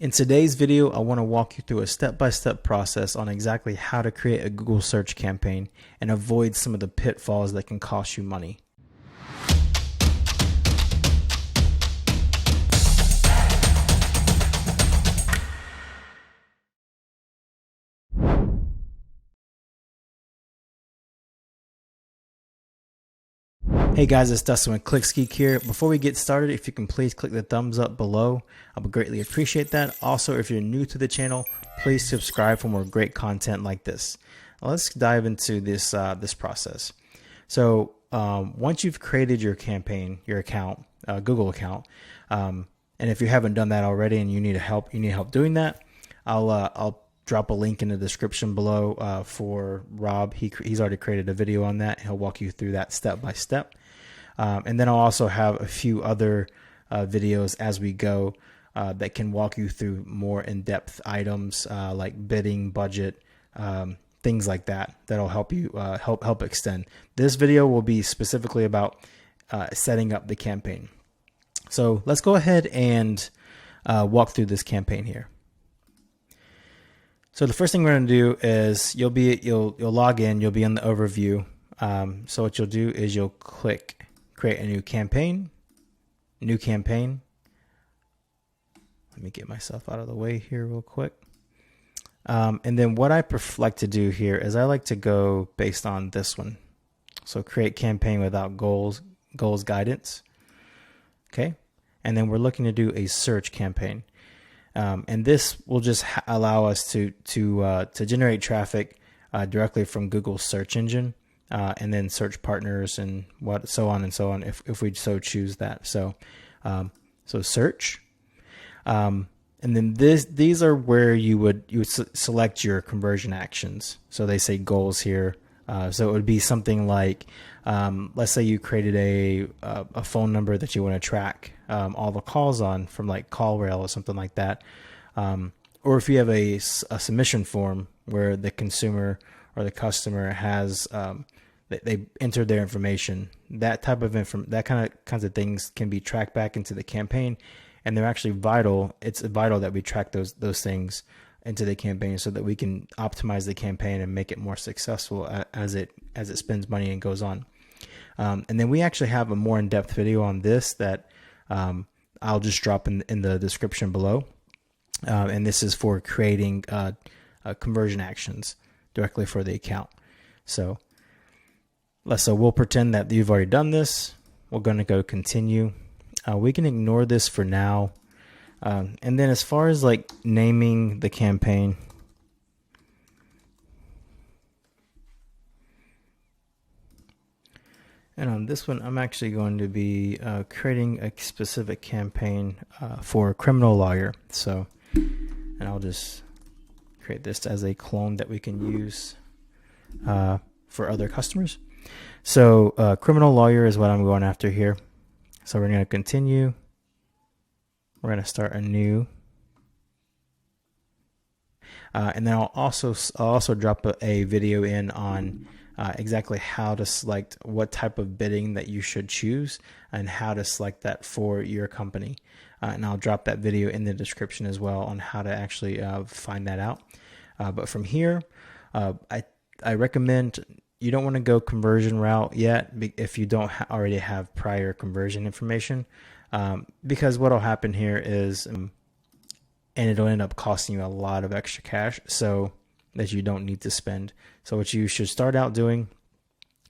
In today's video, I want to walk you through a step-by-step process on exactly how to create a Google search campaign and avoid some of the pitfalls that can cost you money. Hey guys, it's Dustin with ClickSgeek here. Before we get started, if you can please click the thumbs up below, I would greatly appreciate that. Also, if you're new to the channel, please subscribe for more great content like this. Now, let's dive into this process. So once you've created your campaign, your account, Google account, and if you haven't done that already and you need help doing that, I'll drop a link in the description below for Rob. He's already created a video on that. He'll walk you through that step by step. And then I'll also have a few other videos as we go that can walk you through more in-depth items like bidding, budget, things like that. That'll help you help extend. This video will be specifically about setting up the campaign. So let's go ahead and walk through this campaign here. So the first thing we're going to do is you'll log in. You'll be in the overview. So what you'll do is you'll click create a new campaign. Let me get myself out of the way here real quick. And then what I like to do here is I like to go based on this one. So create campaign without goals guidance. Okay. And then we're looking to do a search campaign. And this will just allow us to generate traffic directly from Google's search engine, and then search partners and so on if we so choose that. So search, and then these are where you would select your conversion actions. So they say goals here. So it would be something like, let's say you created a phone number that you want to track all the calls on from like CallRail or something like that. Or if you have a submission form where the consumer or the customer has, they entered their information, that type of kinds of things can be tracked back into the campaign, and they're actually vital. It's vital that we track those things into the campaign so that we can optimize the campaign and make it more successful as it spends money and goes on. And then we actually have a more in-depth video on this that I'll just drop in the description below. And this is for creating conversion actions directly for the account. So we'll pretend that you've already done this. We're going to go continue. We can ignore this for now. And then as far as like naming the campaign, and on this one, I'm actually going to be creating a specific campaign for a criminal lawyer. So, and I'll just create this as a clone that we can use for other customers. So criminal lawyer is what I'm going after here. So we're going to continue. We're going to start anew. And then I'll also drop a video in on exactly how to select what type of bidding that you should choose and how to select that for your company. And I'll drop that video in the description as well on how to actually find that out. But from here, I recommend you don't want to go conversion route yet if you don't already have prior conversion information. Because what will happen here is, and it'll end up costing you a lot of extra cash so that you don't need to spend. So what you should start out doing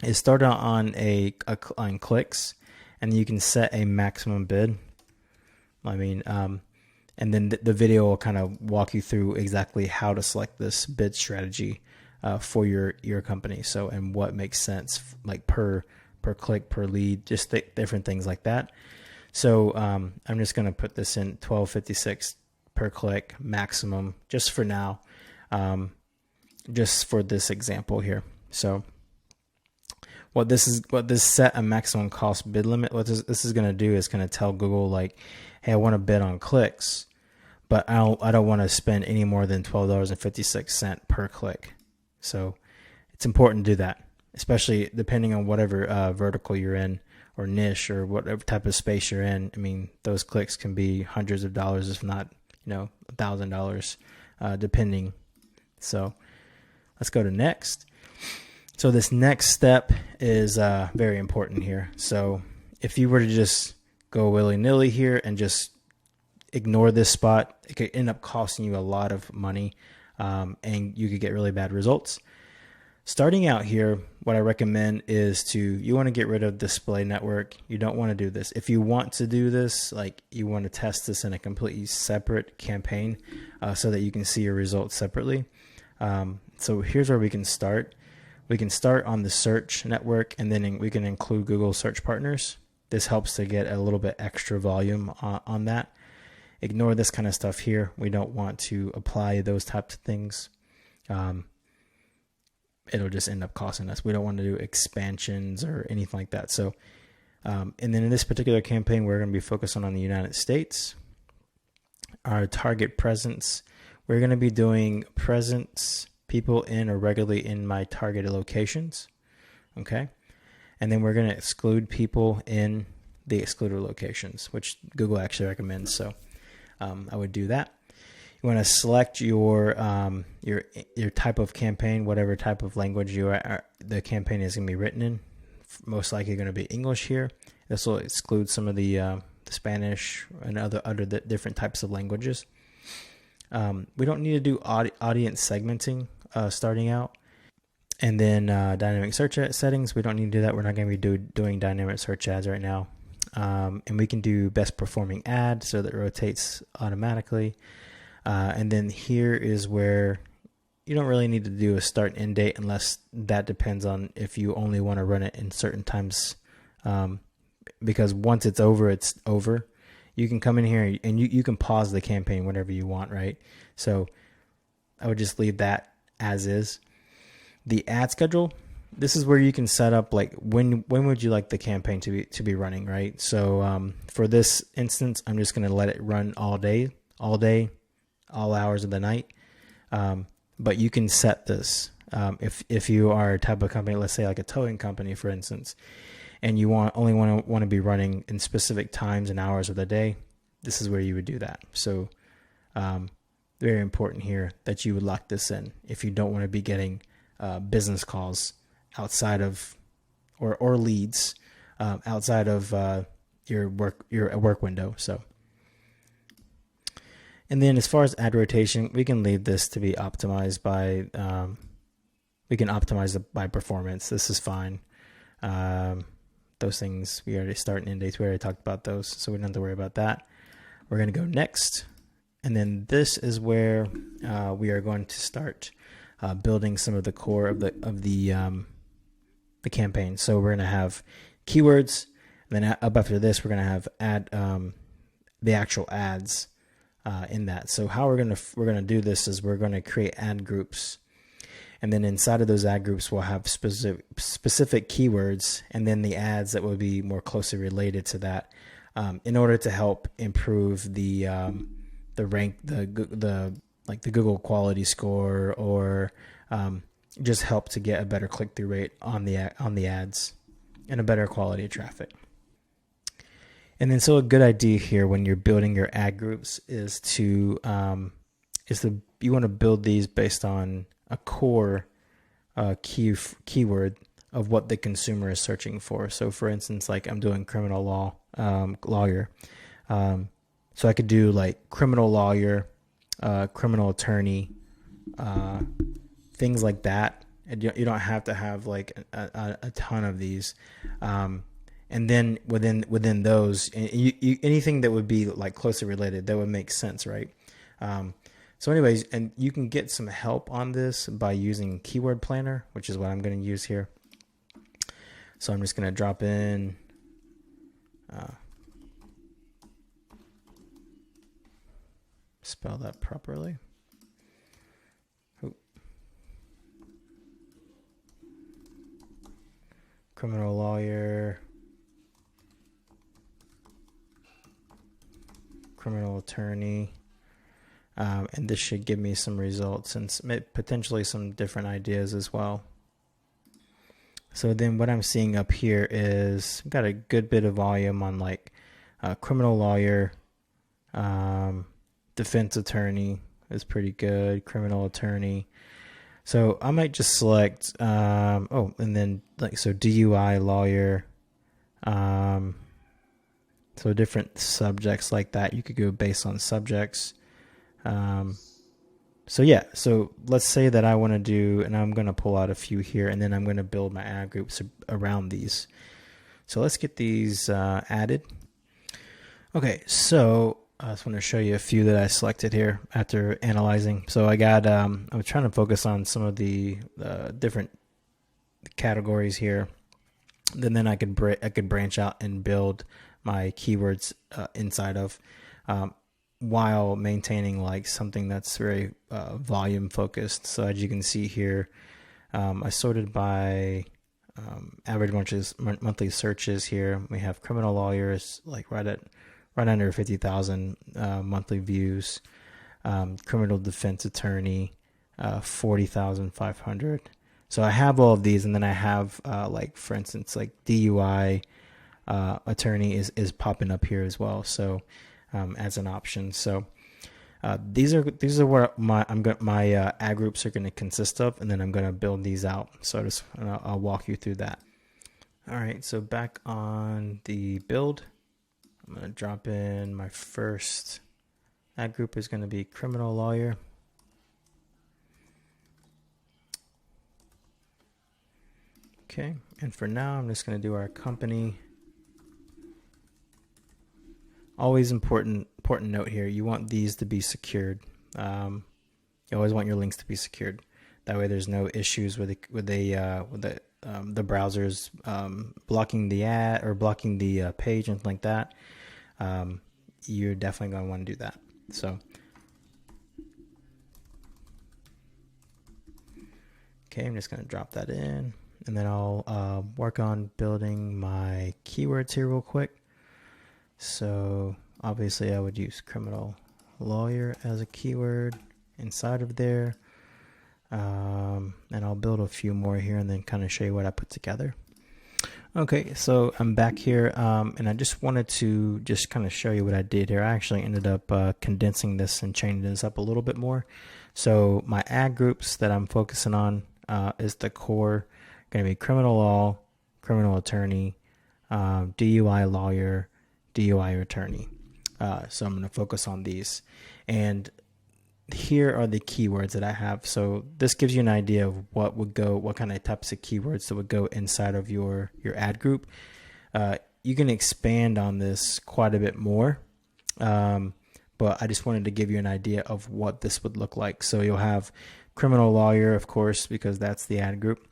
is start out on clicks, and you can set a maximum bid. And then the video will kind of walk you through exactly how to select this bid strategy for your company. So, and what makes sense, like per click, per lead, just different things like that. So I'm just going to put this in $12.56 per click maximum just for now, just for this example here. So what this set a maximum cost bid limit, what this is going to do is going to tell Google like, hey, I want to bid on clicks, but I don't want to spend any more than $12.56 per click. So it's important to do that, especially depending on whatever vertical you're in or niche or whatever type of space you're in. I mean, those clicks can be hundreds of dollars, if not, $1,000, depending. So let's go to next. So this next step is very important here. So if you were to just go willy-nilly here and just ignore this spot, it could end up costing you a lot of money, and you could get really bad results. Starting out here, what I recommend is you want to get rid of display network. You don't want to do this. If you want to do this, like you want to test this in a completely separate campaign so that you can see your results separately. So here's where we can start. We can start on the search network, and then we can include Google search partners. This helps to get a little bit extra volume on that. Ignore this kind of stuff here. We don't want to apply those types of things. It'll just end up costing us. We don't want to do expansions or anything like that. So, and then in this particular campaign, we're going to be focusing on the United States. Our target presence, we're going to be doing presence, people in or regularly in my targeted locations. Okay. And then we're going to exclude people in the excluded locations, which Google actually recommends. So I would do that. You want to select your type of campaign, whatever type of language the campaign is going to be written in. Most likely going to be English here. This will exclude some of the Spanish and other different types of languages. We don't need to do audience segmenting starting out. And then dynamic search settings, we don't need to do that. We're not going to be doing dynamic search ads right now. And we can do best performing ad so that it rotates automatically. And then here is where you don't really need to do a start and end date unless that depends on if you only want to run it in certain times. Because once it's over, it's over. You can come in here and you can pause the campaign whenever you want, right? So I would just leave that as is. The ad schedule, this is where you can set up like when would you like the campaign to be running, right? So for this instance, I'm just going to let it run all day, all hours of the night. But you can set this if you are a type of company, let's say like a towing company, for instance, and you only want to be running in specific times and hours of the day. This is where you would do that. So very important here that you would lock this in if you don't want to be getting business calls outside of or leads outside of your work window. So, and then as far as ad rotation, we can leave this to be optimized by we can optimize it by performance. This is fine. Those things we already start and end dates. We already talked about those, so we don't have to worry about that. We're going to go next, and then this is where we are going to start building some of the core of the campaign. So we're going to have keywords, and then up after this, we're going to have the actual ads in that. So how we're going to do this is we're going to create ad groups, and then inside of those ad groups, we'll have specific keywords, and then the ads that will be more closely related to that, in order to help improve the rank, the Google quality score, or just help to get a better click-through rate on the ads and a better quality of traffic. And then, so a good idea here when you're building your ad groups is you want to build these based on a core keyword of what the consumer is searching for. So, for instance, like I'm doing criminal law lawyer, so I could do like criminal lawyer, criminal attorney, things like that. And you don't have to have like a ton of these. And then within those, anything that would be like closely related, that would make sense, right? So anyways, and you can get some help on this by using Keyword Planner, which is what I'm going to use here. So I'm just going to drop in spell that properly. Criminal lawyer, criminal attorney, and this should give me some results and potentially some different ideas as well. So then what I'm seeing up here is I've got a good bit of volume on like criminal lawyer, defense attorney is pretty good. Criminal attorney. So I might just select, and then like, so DUI lawyer, so different subjects like that. You could go based on subjects. So yeah, so let's say that I want to do, and I'm going to pull out a few here, and then I'm going to build my ad groups around these. So let's get these added. Okay, so I just want to show you a few that I selected here after analyzing. So I got, I was trying to focus on some of the different categories here. Then I could branch out and build my keywords inside of, while maintaining like something that's very volume focused. So as you can see here, I sorted by average monthly searches here. We have criminal lawyers like right under 50,000 monthly views. Criminal defense attorney, 40,500. So I have all of these, and then I have like, for instance, like DUI attorney is popping up here as well. So as an option. So these are what my ad groups are going to consist of, and then I'm going to build these out. So I'll walk you through that. All right. So back on the build, I'm going to drop in my first ad group is going to be criminal lawyer. Okay. And for now, I'm just going to do our company. Always important note here. You want these to be secured. You always want your links to be secured. That way, there's no issues with the browsers blocking the ad or blocking the page and like that. You're definitely going to want to do that. So, okay, I'm just going to drop that in, and then I'll work on building my keywords here real quick. So obviously I would use criminal lawyer as a keyword inside of there. And I'll build a few more here and then kind of show you what I put together. Okay, so I'm back here, and I just wanted to just kind of show you what I did here. I actually ended up condensing this and changing this up a little bit more. So my ad groups that I'm focusing on is the core, going to be criminal law, criminal attorney, DUI lawyer, DUI attorney. So I'm going to focus on these. And here are the keywords that I have. So this gives you an idea of what kind of types of keywords that would go inside of your ad group. You can expand on this quite a bit more. But I just wanted to give you an idea of what this would look like. So you'll have criminal lawyer, of course, because that's the ad group.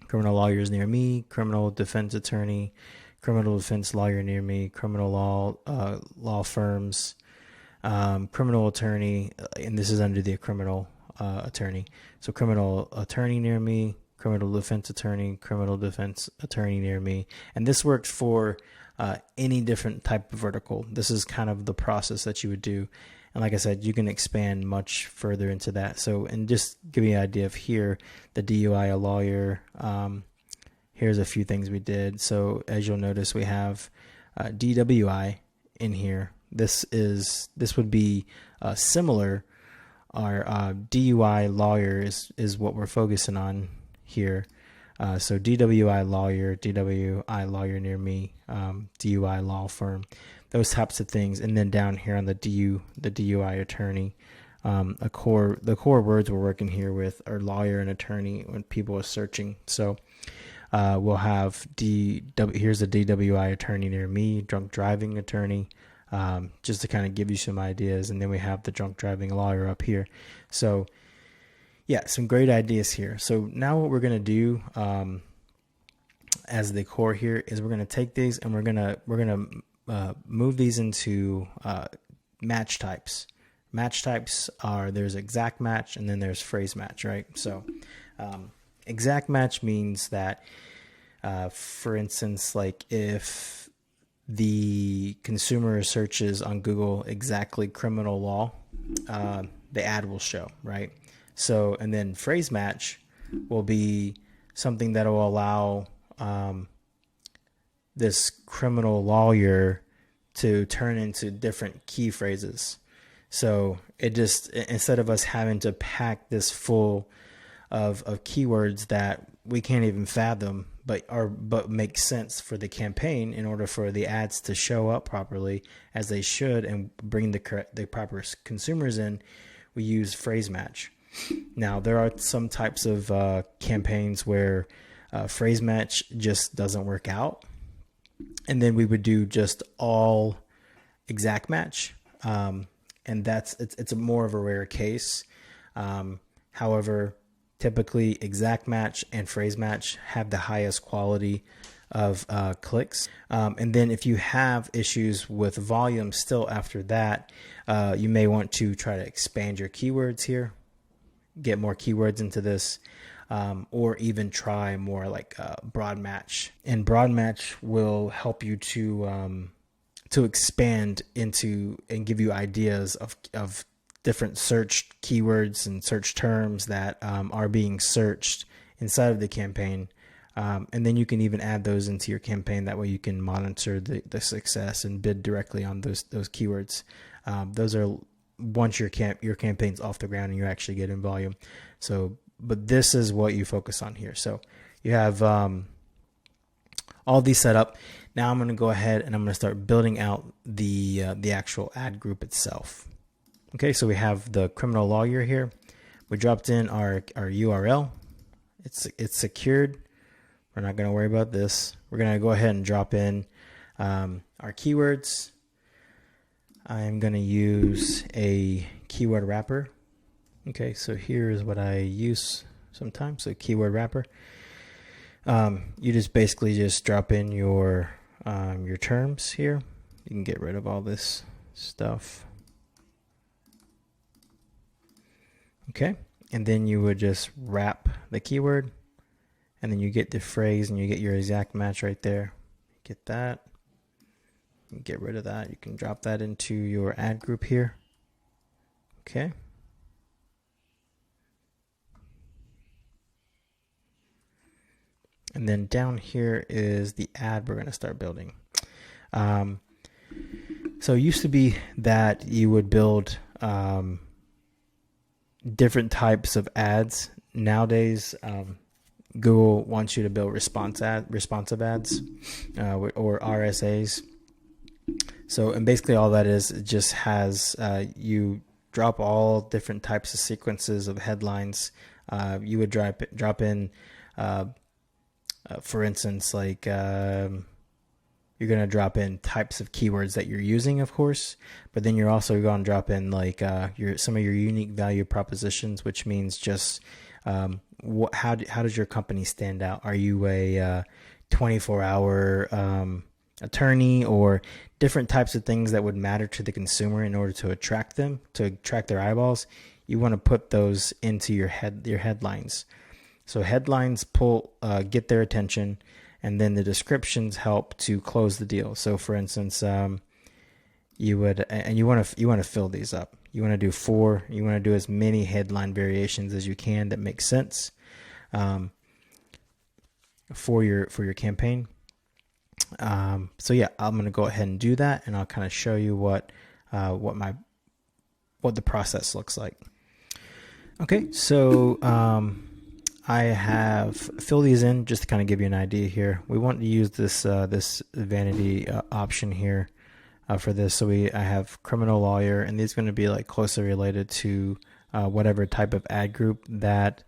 Criminal lawyers near me, criminal defense attorney, criminal defense lawyer near me, criminal law firms, criminal attorney, and this is under the criminal attorney. So criminal attorney near me, criminal defense attorney near me. And this works for any different type of vertical. This is kind of the process that you would do. And like I said, you can expand much further into that. So, and just give you an idea of here, the DUI lawyer, here's a few things we did. So as you'll notice, we have DWI in here. This would be similar. Our DUI lawyer is what we're focusing on here. So DWI lawyer near me, DUI law firm, those types of things. And then down here on the DUI attorney, the core words we're working here with are lawyer and attorney when people are searching. So we'll have here's the DWI attorney near me, drunk driving attorney, just to kind of give you some ideas. And then we have the drunk driving lawyer up here. So yeah, some great ideas here. So now what we're going to do as the core here is we're going to take these and we're going to move these into match types. Match types are, there's exact match and then there's phrase match, right? So exact match means that, for instance, like if the consumer searches on Google exactly criminal law, the ad will show, right? So, and then phrase match will be something that will allow this criminal lawyer to turn into different key phrases. So it just, instead of us having to pack this full of keywords that we can't even fathom, but make sense for the campaign in order for the ads to show up properly as they should and bring the proper consumers in, we use phrase match. Now there are some types of campaigns where phrase match just doesn't work out, and then we would do just all exact match, and it's a more of a rare case. However, typically exact match and phrase match have the highest quality of clicks. And then if you have issues with volume still after that, you may want to try to expand your keywords here, get more keywords into this, or even try more like broad match. And broad match will help you to expand into and give you ideas of different search keywords and search terms that are being searched inside of the campaign. And then you can even add those into your campaign. That way you can monitor the success and bid directly on those keywords. Those are once your campaign's off the ground and you're actually getting volume. So, but this is what you focus on here. So you have all these set up. Now I'm going to go ahead and I'm going to start building out the actual ad group itself. Okay, so we have the criminal lawyer here. We dropped in our URL. It's secured. We're not going to worry about this. We're going to go ahead and drop in our keywords. I'm going to use a keyword wrapper. Okay, so here's what I use sometimes. So keyword wrapper. You just basically just drop in your terms here. You can get rid of all this stuff. Okay, and then you would just wrap the keyword, and then you get the phrase and you get your exact match right there. Get that. Get rid of that. You can drop that into your ad group here. Okay. And then down here is the ad we're going to start building. So it used to be that you would build different types of ads. Nowadays, Google wants you to build responsive ads or RSAs. So, and basically all that is, it just has you drop all different types of sequences of headlines. You would drop in, for instance, like you're going to drop in types of keywords that you're using, of course, but then you're also going to drop in like some of your unique value propositions, which means just how does your company stand out? Are you a 24-hour attorney, or different types of things that would matter to the consumer in order to attract them, to attract their eyeballs? You want to put those into your headlines. So headlines get their attention, and then the descriptions help to close the deal. So for instance, you want to fill these up. You want to do 4. You want to do as many headline variations as you can that make sense for your campaign. So yeah, I'm going to go ahead and do that, and I'll kind of show you what the process looks like. Okay, so I have filled these in just to kind of give you an idea here. We want to use this vanity option here for this. So I have criminal lawyer, and these are going to be like closely related to whatever type of ad group that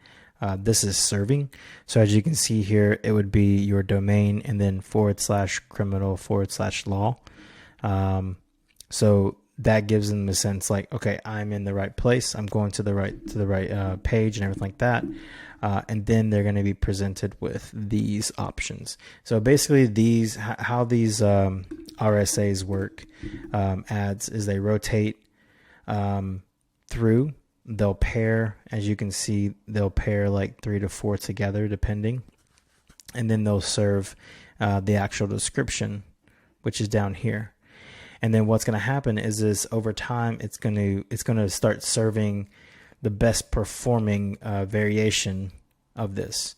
this is serving. So as you can see here, it would be your domain and then /criminal/law. So that gives them a sense like, okay, I'm in the right place. I'm going to the right page and everything like that. And then they're going to be presented with these options. So basically how these RSAs work, ads, is they rotate through. They'll pair, as you can see, they'll pair like 3 to 4 together depending. And then they'll serve the actual description, which is down here. And then what's going to happen is over time, it's going to start serving the best performing variation of this.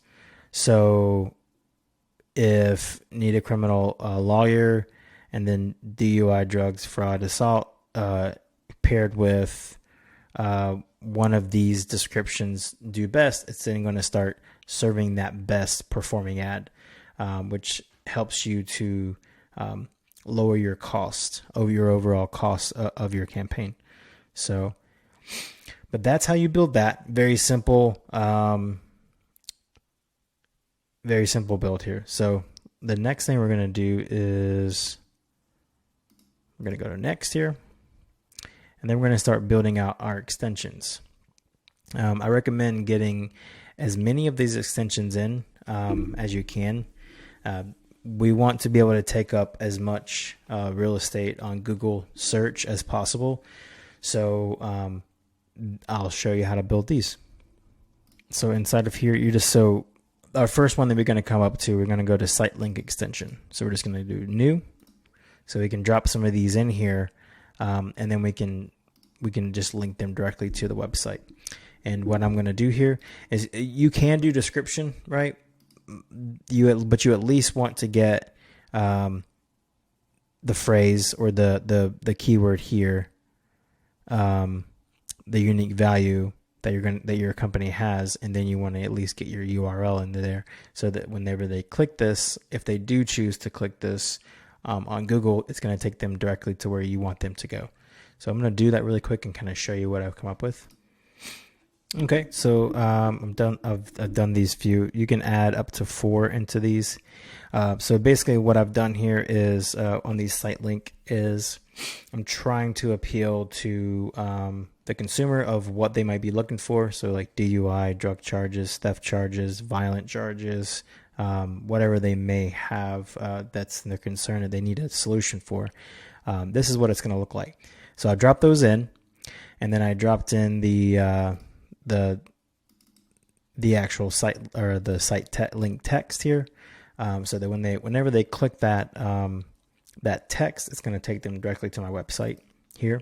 So if need a criminal lawyer, and then DUI, drugs, fraud, assault, paired with one of these descriptions do best, it's then going to start serving that best performing ad, which helps you to lower your cost over your overall cost of your campaign. So, but that's how you build that. Very simple build here. So the next thing we're going to do is we're going to go to next here. And then we're going to start building out our extensions. I recommend getting as many of these extensions in as you can. We want to be able to take up as much real estate on Google search as possible. So I'll show you how to build these. So inside of here, our first one that we're going to come up to, we're going to go to Sitelink extension. So we're just going to do new. So we can drop some of these in here. And then we can just link them directly to the website. And what I'm going to do here is you can do description, right? But you at least want to get the phrase or the keyword here, the unique value that your company has, and then you want to at least get your URL into there so that whenever they click this, if they do choose to click this, on Google, it's going to take them directly to where you want them to go. So I'm going to do that really quick and kind of show you what I've come up with. Okay, so I'm done. I've done these few. You can add up to 4 into these. So basically, what I've done here is on these Sitelink is I'm trying to appeal to the consumer of what they might be looking for. So like DUI, drug charges, theft charges, violent charges. Whatever they may have that's their concern that they need a solution for. This is what it's going to look like. So I dropped those in, and then I dropped in the actual site or the site link text here, so that whenever they click that text, it's going to take them directly to my website here.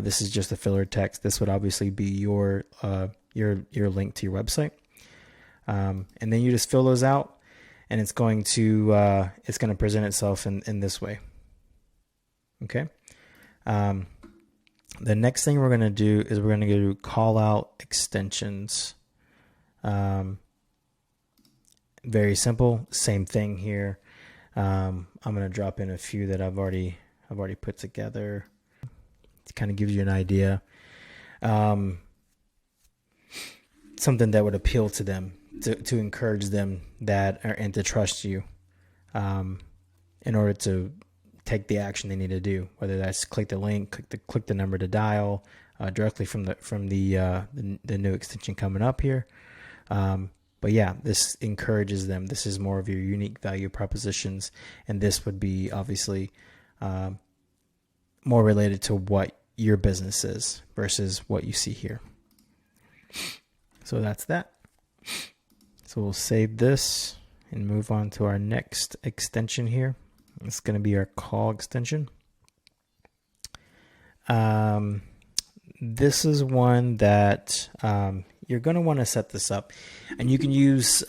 This is just a filler text. This would obviously be your link to your website. And then you just fill those out, and it's going to present itself in this way. Okay. The next thing we're going to do is we're going to go to Callout extensions. Very simple. Same thing here. I'm going to drop in a few that I've already put together. It kind of gives you an idea. Something that would appeal to them. To encourage them and to trust you in order to take the action they need to do, whether that's click the link, click the number to dial directly from the new extension coming up here. But yeah, this encourages them. This is more of your unique value propositions, and this would be obviously more related to what your business is versus what you see here. So that's that. So we'll save this and move on to our next extension here. It's going to be our call extension. This is one that you're going to want to set this up, and you can use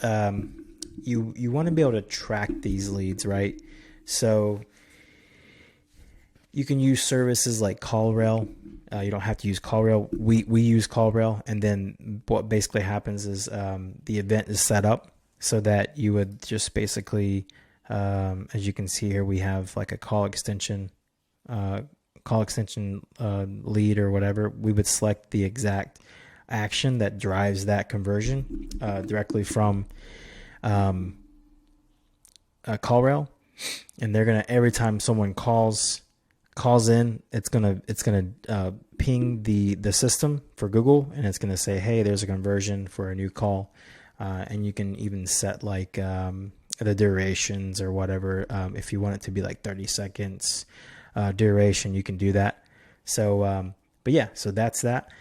you want to be able to track these leads, right? So you can use services like CallRail. You don't have to use CallRail. We use CallRail, and then what basically happens is the event is set up so that you would just basically, as you can see here, we have like a call extension lead or whatever. We would select the exact action that drives that conversion directly from CallRail, and they're gonna, every time someone calls in, it's gonna ping the system for Google, and it's gonna say, hey, there's a conversion for a new call, and you can even set like the durations or whatever. If you want it to be like 30 seconds duration, you can do that. So but yeah, so that's that.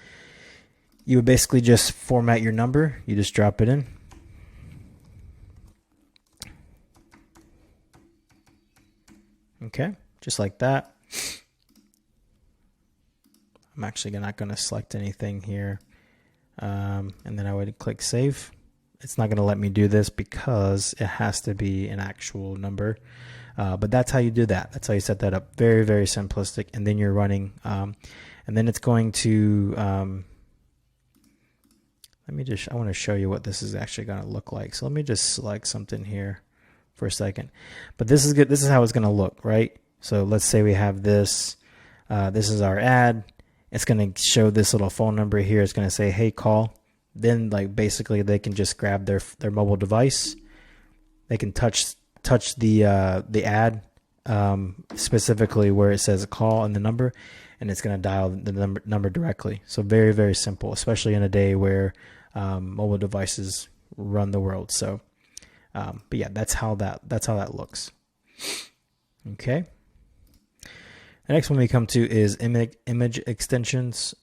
You would basically just format your number, you just drop it in. Okay, just like that. I'm actually not going to select anything here. And then I would click save. It's not going to let me do this because it has to be an actual number. But that's how you do that. That's how you set that up. Very, very simplistic. And then you're running, and then it's going to, I want to show you what this is actually going to look like. So let me just select something here for a second. But this is good. This is how it's going to look, right? So let's say we have this. This is our ad. It's going to show this little phone number here. It's going to say, hey, call. Then like basically they can just grab their mobile device. They can touch the ad, specifically where it says call and the number, and it's going to dial the number directly. So very, very simple, especially in a day where mobile devices run the world. So, but yeah, that's how that looks. Okay. The next one we come to is image extensions.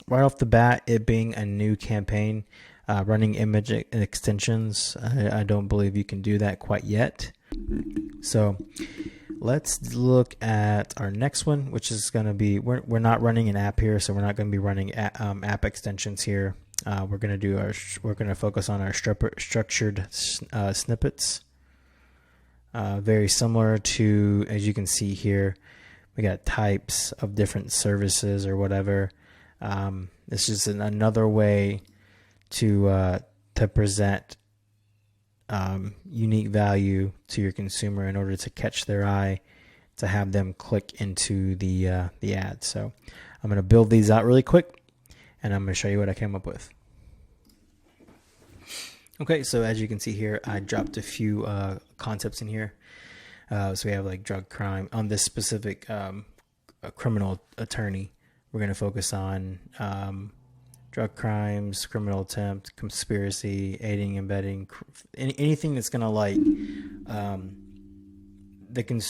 Right off the bat, it being a new campaign, running image extensions, I don't believe you can do that quite yet. So let's look at our next one, which is going to be, we're not running an app here, so we're not going to be running app extensions here. We're going to focus on our structured snippets. Very similar to, as you can see here, we got types of different services or whatever. This is another way to present unique value to your consumer in order to catch their eye, to have them click into the ad. So I'm going to build these out really quick, and I'm going to show you what I came up with. Okay, so as you can see here, I dropped a few concepts in here. So we have like drug crime on this specific criminal attorney. We're going to focus on drug crimes, criminal attempt, conspiracy, aiding, abetting, anything that's going to like that can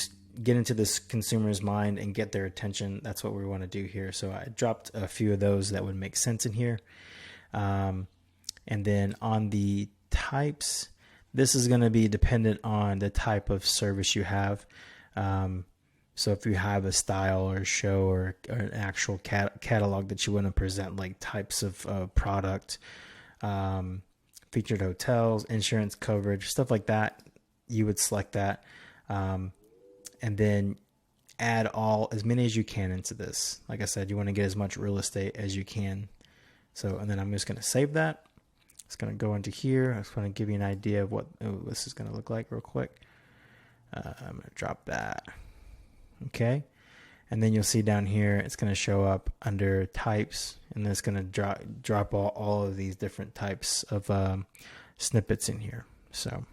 get into this consumer's mind and get their attention. That's what we want to do here. So I dropped a few of those that would make sense in here. And then on the types, this is going to be dependent on the type of service you have. So if you have a style or a show or an actual catalog that you want to present, like types of product, featured hotels, insurance coverage, stuff like that, you would select that. And then add as many as you can into this. Like I said, you want to get as much real estate as you can. So, and then I'm just going to save that. It's going to go into here. I just want to give you an idea of what this is going to look like real quick. I'm going to drop that. Okay. And then you'll see down here, it's going to show up under types, and then it's going to drop all of these different types of snippets in here. So,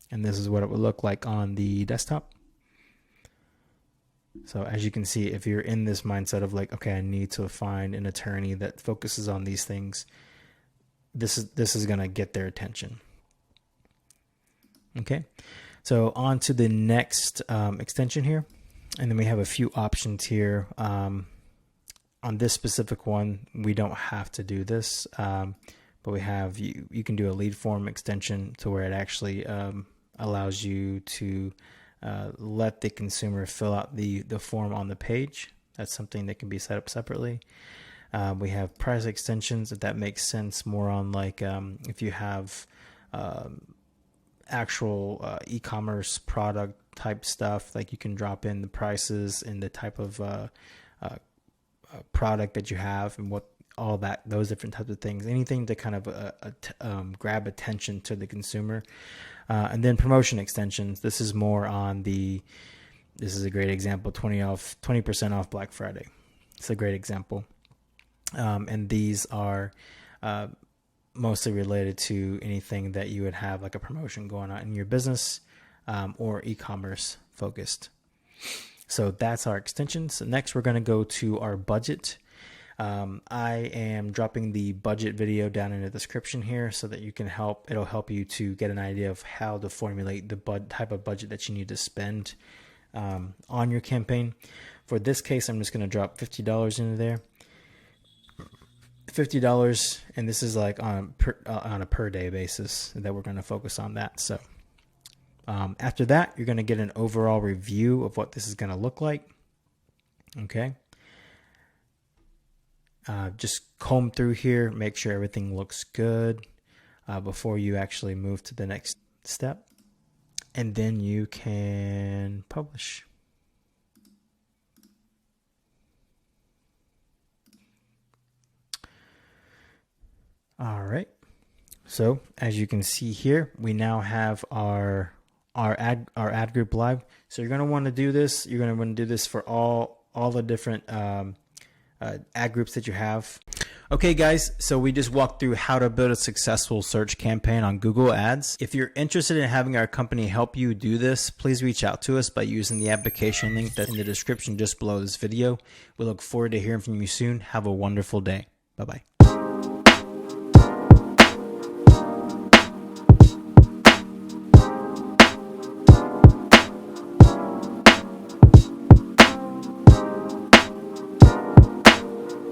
and this is what it would look like on the desktop. So as you can see, if you're in this mindset of like, okay, I need to find an attorney that focuses on these things, this is going to get their attention. Okay. So on to the next extension here. And then we have a few options here. On this specific one, we don't have to do this, but we have, you can do a lead form extension to where it actually allows you to let the consumer fill out the form on the page. That's something that can be set up separately. We have price extensions, if that makes sense, more on like if you have actual e-commerce product type stuff, like you can drop in the prices and the type of product that you have and what all that, those different types of things, anything to kind of grab attention to the consumer. And then promotion extensions. This is more on this is a great example, 20% off Black Friday. It's a great example. And these are mostly related to anything that you would have like a promotion going on in your business, or e-commerce focused. So that's our extensions. So next we're going to go to our budget. I am dropping the budget video down in the description here so that you can it'll help you to get an idea of how to formulate the type of budget that you need to spend on your campaign. For this case, I'm just going to drop $50 into there. $50, and this is like on a per day basis that we're going to focus on that. So after that, you're going to get an overall review of what this is going to look like. Okay. Just comb through here, make sure everything looks good before you actually move to the next step. and then you can publish. All right. So as you can see here, we now have our ad group live. So you're going to want to do this. You're going to want to do this for all the different ad groups that you have. Okay guys, so we just walked through how to build a successful search campaign on Google Ads. If you're interested in having our company help you do this, please reach out to us by using the application link that's in the description just below this video. We look forward to hearing from you soon. Have a wonderful day. Bye-bye.